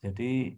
Jadi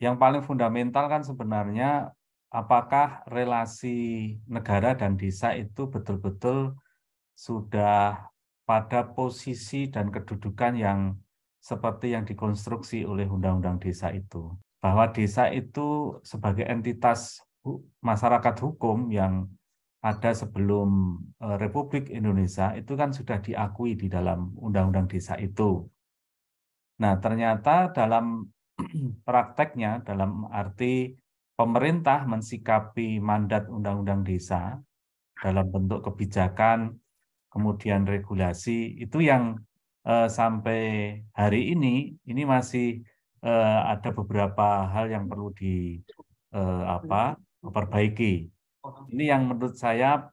yang paling fundamental kan sebenarnya apakah relasi negara dan desa itu betul-betul sudah pada posisi dan kedudukan yang seperti yang dikonstruksi oleh Undang-Undang Desa itu. Bahwa desa itu sebagai entitas masyarakat hukum yang ada sebelum Republik Indonesia itu kan sudah diakui di dalam Undang-Undang Desa itu. Nah, ternyata dalam prakteknya, dalam arti pemerintah mensikapi mandat Undang-Undang Desa dalam bentuk kebijakan, kemudian regulasi, itu yang sampai hari ini masih ada beberapa hal yang perlu diperbaiki. Ini yang menurut saya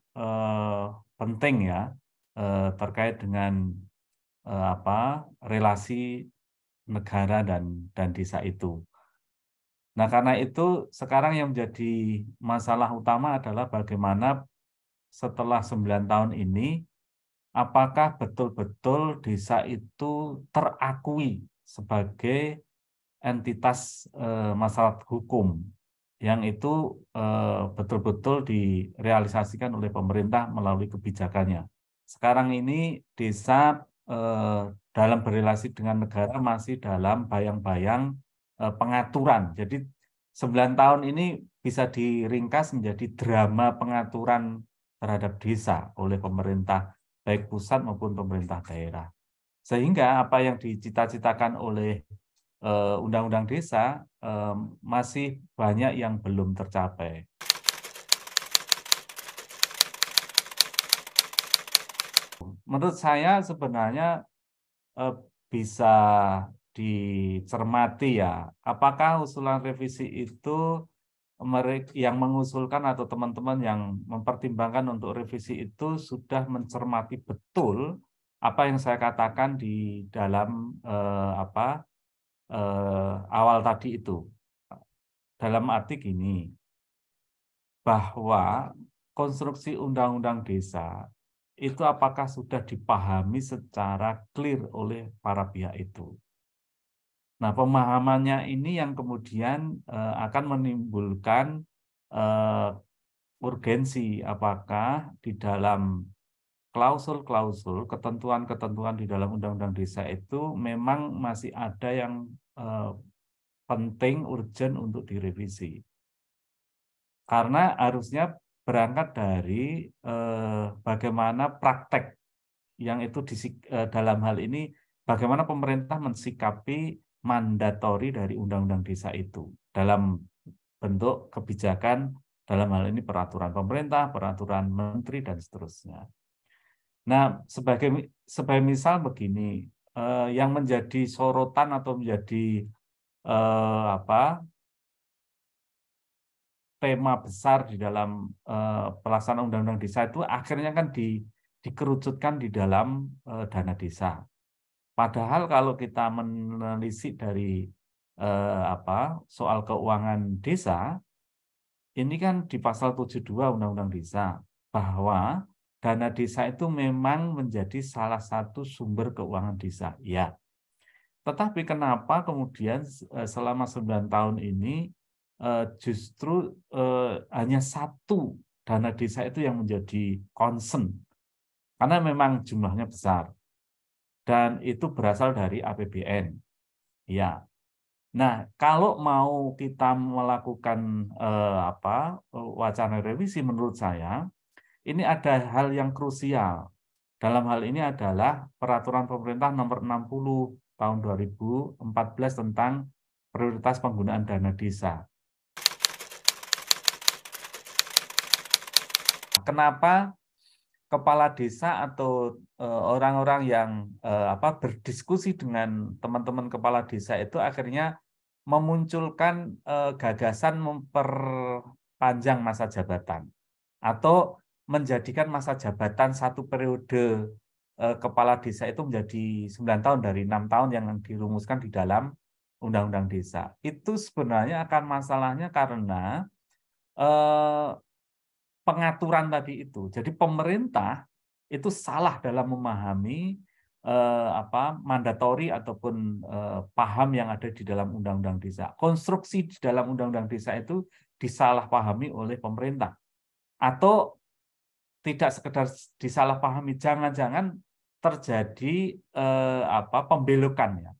penting ya, terkait dengan relasi negara dan desa itu. Nah, karena itu sekarang yang menjadi masalah utama adalah bagaimana setelah 9 tahun ini, apakah betul-betul desa itu terakui sebagai entitas masyarakat hukum yang itu betul-betul direalisasikan oleh pemerintah melalui kebijakannya. Sekarang ini desa dalam berrelasi dengan negara masih dalam bayang-bayang pengaturan. Jadi 9 tahun ini bisa diringkas menjadi drama pengaturan terhadap desa oleh pemerintah, baik pusat maupun pemerintah daerah. Sehingga apa yang dicita-citakan oleh Undang-Undang Desa masih banyak yang belum tercapai. Menurut saya sebenarnya bisa dicermati ya, apakah usulan revisi itu yang mengusulkan atau teman-teman yang mempertimbangkan untuk revisi itu sudah mencermati betul apa yang saya katakan di dalam awal tadi itu. Dalam arti gini, bahwa konstruksi undang-undang desa itu apakah sudah dipahami secara clear oleh para pihak itu. Nah, pemahamannya ini yang kemudian akan menimbulkan urgensi apakah di dalam klausul-klausul, ketentuan-ketentuan di dalam Undang-Undang Desa itu memang masih ada yang penting, urgent untuk direvisi. Karena harusnya berangkat dari bagaimana praktek yang itu dalam hal ini bagaimana pemerintah mensikapi mandatori dari Undang-Undang Desa itu dalam bentuk kebijakan, dalam hal ini peraturan pemerintah, peraturan menteri dan seterusnya. Nah, sebagai misal begini, yang menjadi sorotan atau menjadi tema besar di dalam pelaksanaan Undang-Undang Desa itu akhirnya kan dikerucutkan di dalam dana desa. Padahal kalau kita menelisik dari soal keuangan desa, ini kan di pasal 72 Undang-Undang Desa bahwa dana desa itu memang menjadi salah satu sumber keuangan desa. Ya. Tetapi kenapa kemudian selama 9 tahun ini justru hanya satu dana desa itu yang menjadi concern, karena memang jumlahnya besar dan itu berasal dari APBN. Ya, nah kalau mau kita melakukan wacana revisi, menurut saya ini ada hal yang krusial. Dalam hal ini adalah Peraturan Pemerintah Nomor 60 Tahun 2014 tentang prioritas penggunaan dana desa. Kenapa kepala desa atau orang-orang yang berdiskusi dengan teman-teman kepala desa itu akhirnya memunculkan gagasan memperpanjang masa jabatan atau menjadikan masa jabatan satu periode kepala desa itu menjadi 9 tahun dari 6 tahun yang dirumuskan di dalam Undang-Undang Desa. Itu sebenarnya akan masalahnya karena pengaturan tadi itu. Jadi pemerintah itu salah dalam memahami mandatori ataupun paham yang ada di dalam Undang-Undang Desa. Konstruksi di dalam Undang-Undang Desa itu disalahpahami oleh pemerintah atau tidak sekedar disalahpahami, jangan-jangan terjadi pembelokan ya,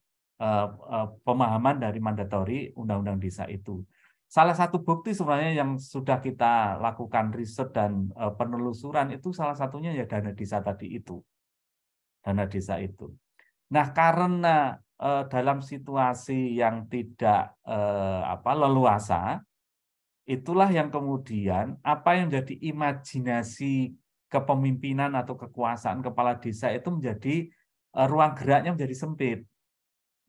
pemahaman dari mandatori Undang-Undang Desa itu. Salah satu bukti sebenarnya yang sudah kita lakukan riset dan penelusuran itu salah satunya ya dana desa tadi itu. Dana desa itu. Nah, karena dalam situasi yang tidak leluasa, itulah yang kemudian apa yang jadi imajinasi kepemimpinan atau kekuasaan kepala desa itu menjadi ruang geraknya menjadi sempit.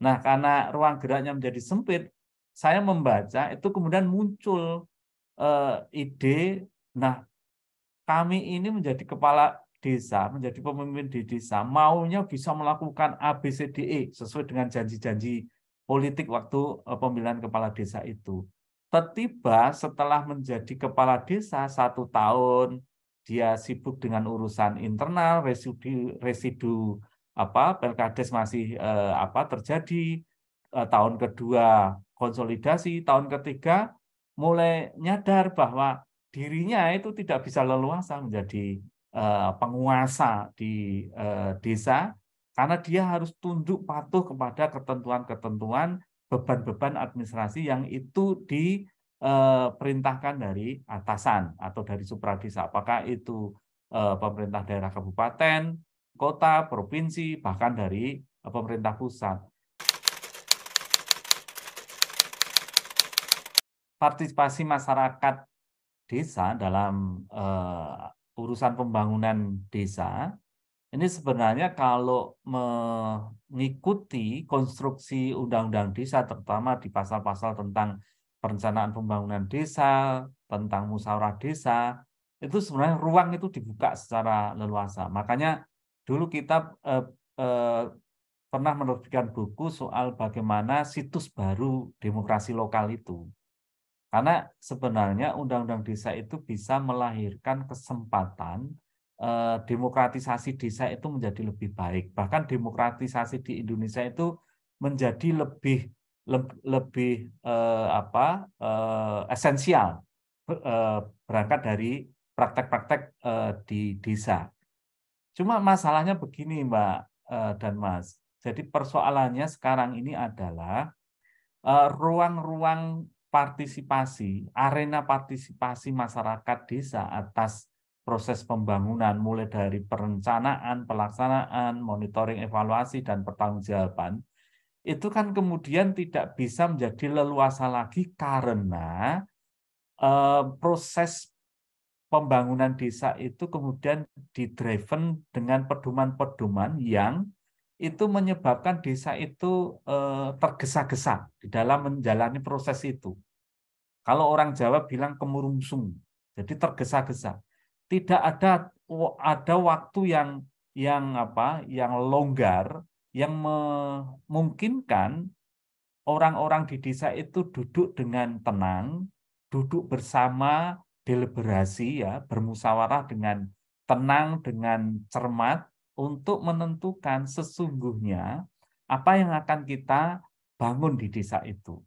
Nah, karena ruang geraknya menjadi sempit, saya membaca itu kemudian muncul ide, nah kami ini menjadi kepala desa, menjadi pemimpin di desa, maunya bisa melakukan ABCDE sesuai dengan janji-janji politik waktu pemilihan kepala desa itu. Tiba-tiba setelah menjadi kepala desa 1 tahun, dia sibuk dengan urusan internal, residu Pelkades masih terjadi, tahun kedua konsolidasi, tahun ketiga mulai nyadar bahwa dirinya itu tidak bisa leluasa menjadi penguasa di desa karena dia harus tunduk patuh kepada ketentuan-ketentuan beban-beban administrasi yang itu diperintahkan dari atasan atau dari supradesa. Apakah itu pemerintah daerah kabupaten, kota, provinsi, bahkan dari pemerintah pusat. Partisipasi masyarakat desa dalam urusan pembangunan desa, ini sebenarnya kalau mengikuti konstruksi Undang-Undang Desa, terutama di pasal-pasal tentang perencanaan pembangunan desa, tentang musyawarah desa, itu sebenarnya ruang itu dibuka secara leluasa. Makanya dulu kita pernah menerbitkan buku soal bagaimana situs baru demokrasi lokal itu. Karena sebenarnya Undang-Undang Desa itu bisa melahirkan kesempatan demokratisasi desa itu menjadi lebih baik. Bahkan demokratisasi di Indonesia itu menjadi lebih esensial berangkat dari praktek-praktek di desa. Cuma masalahnya begini, Mbak dan Mas. Jadi persoalannya sekarang ini adalah ruang-ruang partisipasi, arena partisipasi masyarakat desa atas proses pembangunan mulai dari perencanaan, pelaksanaan, monitoring, evaluasi, dan pertanggungjawaban, itu kan kemudian tidak bisa menjadi leluasa lagi karena proses pembangunan desa itu kemudian didriven dengan pedoman-pedoman yang itu menyebabkan desa itu tergesa-gesa di dalam menjalani proses itu. Kalau orang Jawa bilang kemurungsung, jadi tergesa-gesa. Tidak ada waktu yang longgar yang memungkinkan orang-orang di desa itu duduk dengan tenang, duduk bersama, deliberasi ya, bermusyawarah dengan tenang, dengan cermat untuk menentukan sesungguhnya apa yang akan kita bangun di desa itu.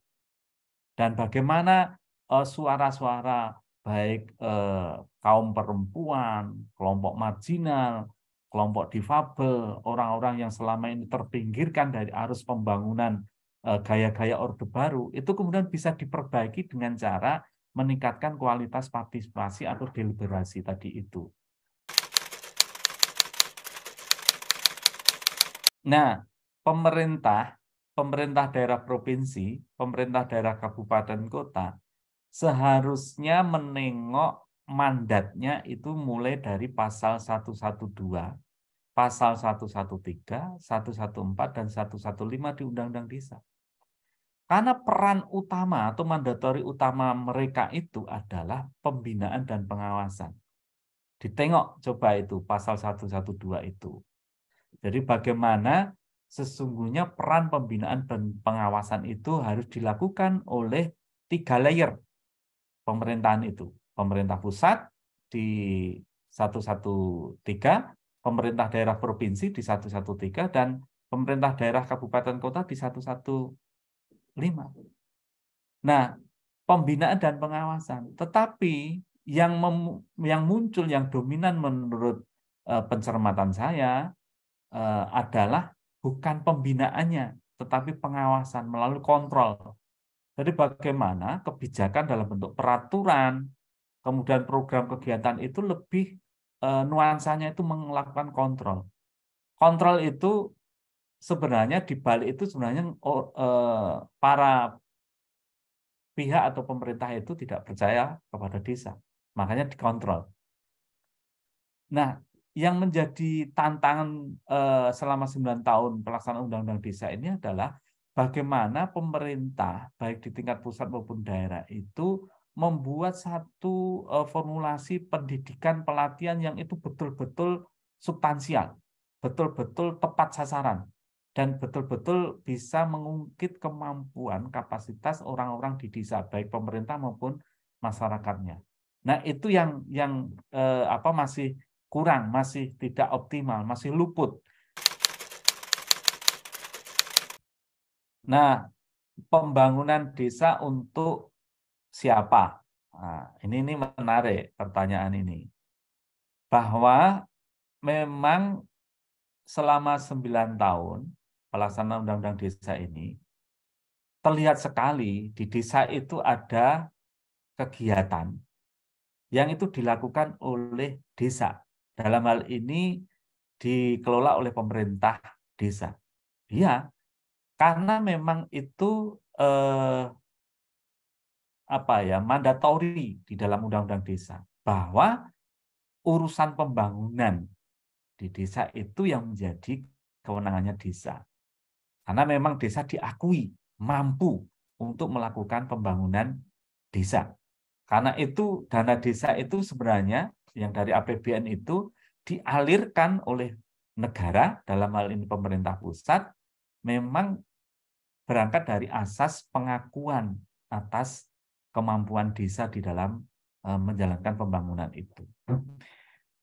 Dan bagaimana suara-suara baik kaum perempuan, kelompok marginal, kelompok difabel, orang-orang yang selama ini terpinggirkan dari arus pembangunan gaya-gaya Orde Baru, itu kemudian bisa diperbaiki dengan cara meningkatkan kualitas partisipasi atau deliberasi tadi itu. Nah, pemerintah daerah provinsi, pemerintah daerah kabupaten kota, seharusnya menengok mandatnya itu mulai dari pasal 112, pasal 113, 114, dan 115 di Undang-Undang Desa. Karena peran utama atau mandatori utama mereka itu adalah pembinaan dan pengawasan. Ditengok coba itu pasal 112 itu. Jadi bagaimana sesungguhnya peran pembinaan dan pengawasan itu harus dilakukan oleh 3 layer pemerintahan itu. Pemerintah pusat di 113, pemerintah daerah provinsi di 113 dan pemerintah daerah kabupaten kota di 115. Nah, pembinaan dan pengawasan. Tetapi yang muncul yang dominan menurut pencermatan saya adalah bukan pembinaannya, tetapi pengawasan melalui kontrol. Jadi bagaimana kebijakan dalam bentuk peraturan, kemudian program kegiatan itu lebih nuansanya itu melakukan kontrol. Kontrol itu sebenarnya di balik itu sebenarnya para pihak atau pemerintah itu tidak percaya kepada desa. Makanya dikontrol. Nah, yang menjadi tantangan selama 9 tahun pelaksanaan Undang-Undang Desa ini adalah bagaimana pemerintah, baik di tingkat pusat maupun daerah itu membuat satu formulasi pendidikan pelatihan yang itu betul-betul substansial, betul-betul tepat sasaran, dan betul-betul bisa mengungkit kemampuan kapasitas orang-orang di desa, baik pemerintah maupun masyarakatnya. Nah, itu yang masih kurang, masih tidak optimal, masih luput. Nah, pembangunan desa untuk siapa? Nah, ini menarik pertanyaan ini. Bahwa memang selama 9 tahun pelaksanaan Undang-Undang Desa ini, terlihat sekali di desa itu ada kegiatan yang itu dilakukan oleh desa. Dalam hal ini dikelola oleh pemerintah desa. Iya, karena memang itu mandatori di dalam Undang-Undang Desa bahwa urusan pembangunan di desa itu yang menjadi kewenangannya desa. Karena memang desa diakui mampu untuk melakukan pembangunan desa. Karena itu dana desa itu sebenarnya yang dari APBN itu dialirkan oleh negara, dalam hal ini pemerintah pusat, memang berangkat dari asas pengakuan atas kemampuan desa di dalam menjalankan pembangunan itu.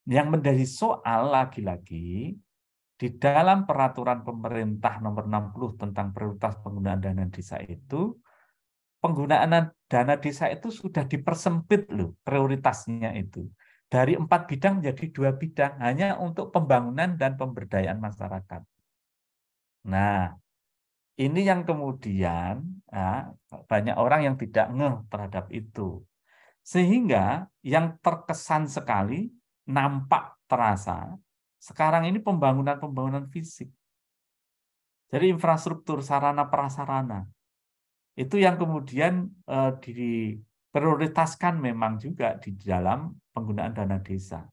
Yang menjadi soal lagi-lagi, di dalam peraturan pemerintah nomor 60 tentang prioritas penggunaan dana desa itu, penggunaan dana desa itu sudah dipersempit loh prioritasnya itu. Dari 4 bidang menjadi 2 bidang hanya untuk pembangunan dan pemberdayaan masyarakat. Nah, ini yang kemudian banyak orang yang tidak ngeh terhadap itu. Sehingga yang terkesan sekali, nampak terasa, sekarang ini pembangunan fisik. Jadi infrastruktur, sarana prasarana. Itu yang kemudian diprioritaskan memang juga di dalam penggunaan dana desa.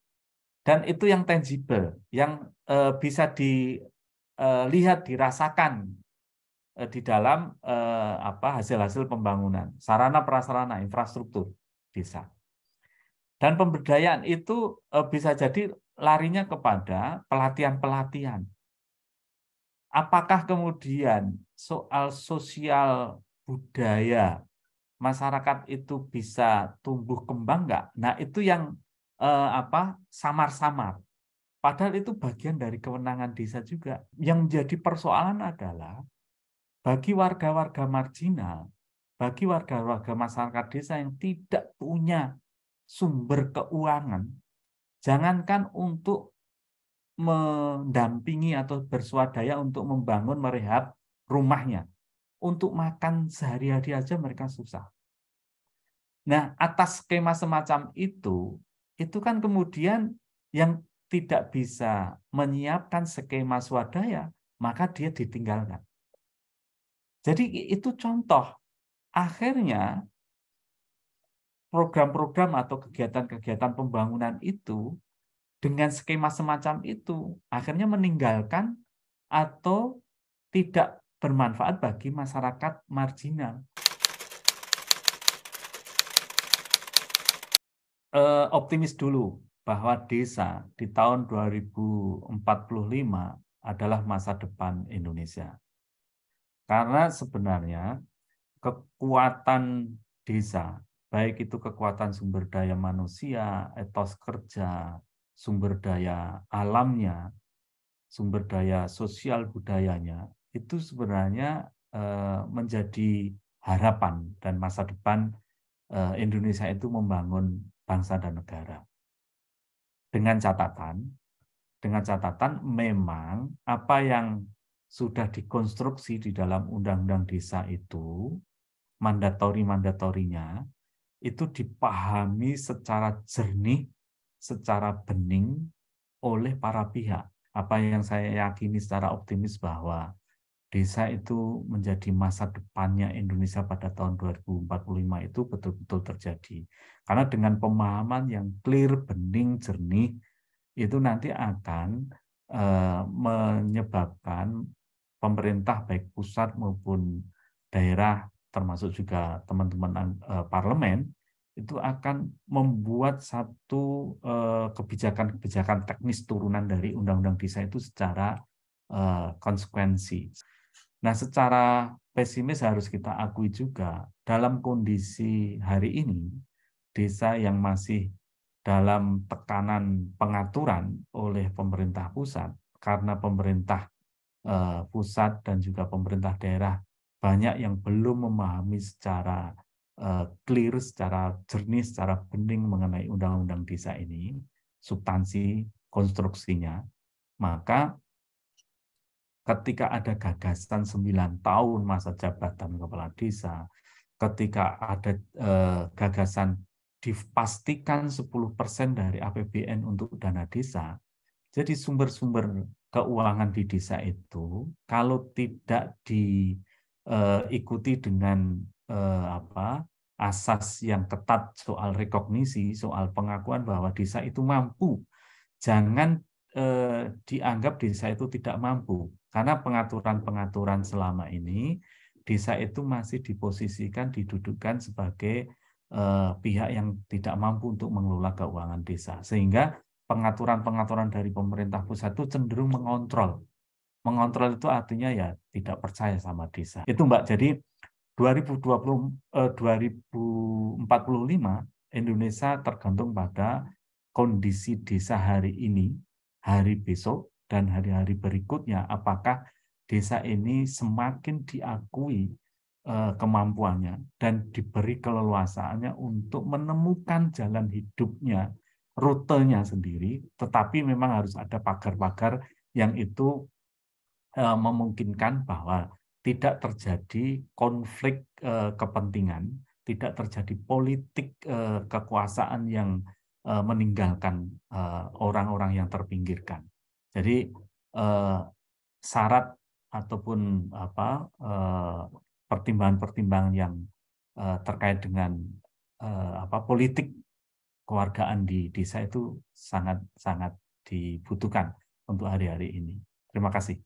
Dan itu yang tangible, yang bisa dilihat, dirasakan di dalam hasil-hasil pembangunan, sarana prasarana, infrastruktur desa. Dan pemberdayaan itu bisa jadi larinya kepada pelatihan-pelatihan. Apakah kemudian soal sosial budaya masyarakat itu bisa tumbuh kembang nggak? Nah, itu yang samar-samar. Padahal itu bagian dari kewenangan desa juga. Yang menjadi persoalan adalah bagi warga-warga marginal, bagi warga-warga masyarakat desa yang tidak punya sumber keuangan, jangankan untuk mendampingi atau berswadaya untuk membangun, merehab rumahnya. Untuk makan sehari-hari aja mereka susah. Nah, atas skema semacam itu kan kemudian yang tidak bisa menyiapkan skema swadaya, maka dia ditinggalkan. Jadi itu contoh. Akhirnya program-program atau kegiatan-kegiatan pembangunan itu dengan skema semacam itu akhirnya meninggalkan atau tidak bermanfaat bagi masyarakat marginal. Optimis dulu bahwa desa di tahun 2045 adalah masa depan Indonesia. Karena sebenarnya kekuatan desa, baik itu kekuatan sumber daya manusia, etos kerja, sumber daya alamnya, sumber daya sosial budayanya, itu sebenarnya menjadi harapan dan masa depan Indonesia itu membangun bangsa dan negara. Dengan catatan memang apa yang sudah dikonstruksi di dalam Undang-Undang Desa itu, mandatorinya, itu dipahami secara jernih, secara bening oleh para pihak. Apa yang saya yakini secara optimis bahwa desa itu menjadi masa depannya Indonesia pada tahun 2045 itu betul-betul terjadi. Karena dengan pemahaman yang clear, bening, jernih, itu nanti akan menyebabkan pemerintah baik pusat maupun daerah, termasuk juga teman-teman parlemen, itu akan membuat satu kebijakan-kebijakan teknis turunan dari Undang-Undang Desa itu secara konsekuensi. Nah, secara pesimis harus kita akui juga, dalam kondisi hari ini, desa yang masih dalam tekanan pengaturan oleh pemerintah pusat, karena pemerintah pusat dan juga pemerintah daerah banyak yang belum memahami secara clear, secara jernih, secara bening mengenai undang-undang desa ini, substansi konstruksinya, maka ketika ada gagasan 9 tahun masa jabatan kepala desa, ketika ada gagasan dipastikan 10% dari APBN untuk dana desa, jadi sumber-sumber keuangan di desa itu kalau tidak diikuti dengan asas yang ketat soal rekognisi, soal pengakuan bahwa desa itu mampu, jangan dianggap desa itu tidak mampu, karena pengaturan-pengaturan selama ini desa itu masih diposisikan, didudukan sebagai pihak yang tidak mampu untuk mengelola keuangan desa, sehingga pengaturan-pengaturan dari pemerintah pusat itu cenderung mengontrol. Mengontrol itu artinya ya tidak percaya sama desa. Itu Mbak, jadi 2045 Indonesia tergantung pada kondisi desa hari ini, hari besok, dan hari-hari berikutnya, apakah desa ini semakin diakui kemampuannya dan diberi keleluasaannya untuk menemukan jalan hidupnya, rutenya sendiri, tetapi memang harus ada pagar-pagar yang itu memungkinkan bahwa tidak terjadi konflik kepentingan, tidak terjadi politik kekuasaan yang meninggalkan orang-orang yang terpinggirkan. Jadi syarat ataupun pertimbangan-pertimbangan yang terkait dengan politik kewargaan di desa itu sangat dibutuhkan untuk hari-hari ini. Terima kasih.